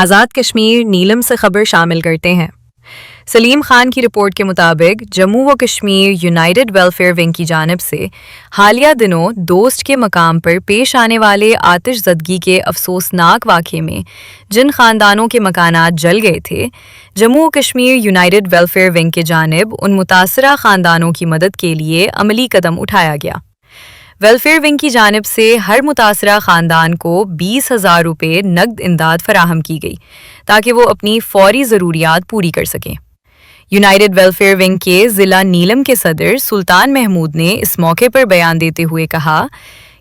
آزاد کشمیر نیلم سے خبر شامل کرتے ہیں۔ سلیم خان کی رپورٹ کے مطابق جموں و کشمیر یونائیٹڈ ویلفیئر ونگ کی جانب سے حالیہ دنوں دوست کے مقام پر پیش آنے والے آتش زدگی کے افسوسناک واقعے میں جن خاندانوں کے مکانات جل گئے تھے، جموں و کشمیر یونائیٹڈ ویلفیئر ونگ کی جانب ان متاثرہ خاندانوں کی مدد کے لیے عملی قدم اٹھایا گیا۔ ویلفیئر ونگ کی جانب سے ہر متاثرہ خاندان کو 20,000 روپے نقد امداد فراہم کی گئی تاکہ وہ اپنی فوری ضروریات پوری کر سکیں۔ یونائیٹڈ ویلفیئر ونگ کے ضلع نیلم کے صدر سلطان محمود نے اس موقع پر بیان دیتے ہوئے کہا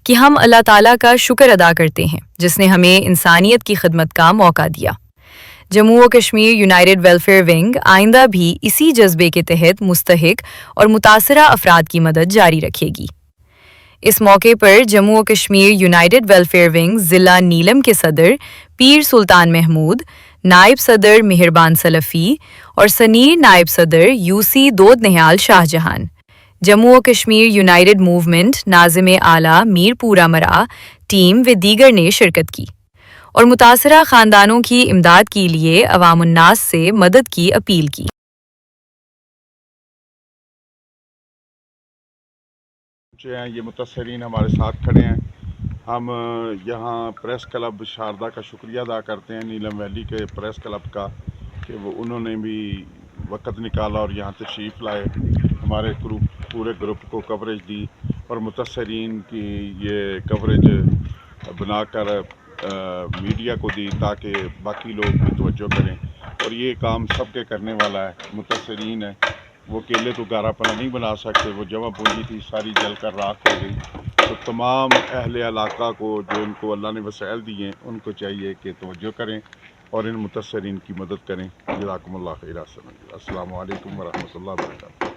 کہ ہم اللہ تعالیٰ کا شکر ادا کرتے ہیں جس نے ہمیں انسانیت کی خدمت کا موقع دیا۔ جموں و کشمیر یونائیٹڈ ویلفیئر ونگ آئندہ بھی اسی جذبے کے تحت مستحق اور متاثرہ افراد کی مدد جاری رکھے گی۔ اس موقع پر جموں و کشمیر یونائیٹڈ ویلفیئر ونگ ضلع نیلم کے صدر پیر سلطان محمود، نائب صدر مہربان سلفی اور سنیر نائب صدر یوسی دود نہال شاہ جہان، جموں و کشمیر یونائیٹڈ موومنٹ ناظم اعلیٰ میر پورہ مرا ٹیم و دیگر نے شرکت کی اور متاثرہ خاندانوں کی امداد کے لیے عوام الناس سے مدد کی اپیل کی۔ یہ متاثرین ہمارے ساتھ کھڑے ہیں۔ ہم یہاں پریس کلب شاردا کا شکریہ ادا کرتے ہیں، نیلم ویلی کے پریس کلب کا، کہ انہوں نے بھی وقت نکالا اور یہاں تشریف لائے، ہمارے پورے گروپ کو کوریج دی اور متاثرین کی یہ کوریج بنا کر میڈیا کو دی تاکہ باقی لوگ بھی توجہ کریں، اور یہ کام سب کے کرنے والا ہے۔ متاثرین ہیں، وہ اکیلے تو گارا پنا نہیں بنا سکتے، وہ جمع پونجی تھی ساری جل کر راکھ ہو گئی، تو تمام اہل علاقہ کو جو ان کو اللہ نے وسائل دیے ہیں ان کو چاہیے کہ توجہ کریں اور ان متاثرین کی مدد کریں۔ جزاکم اللہ خیر۔ السلام علیکم ورحمۃ اللہ وبرکاتہ۔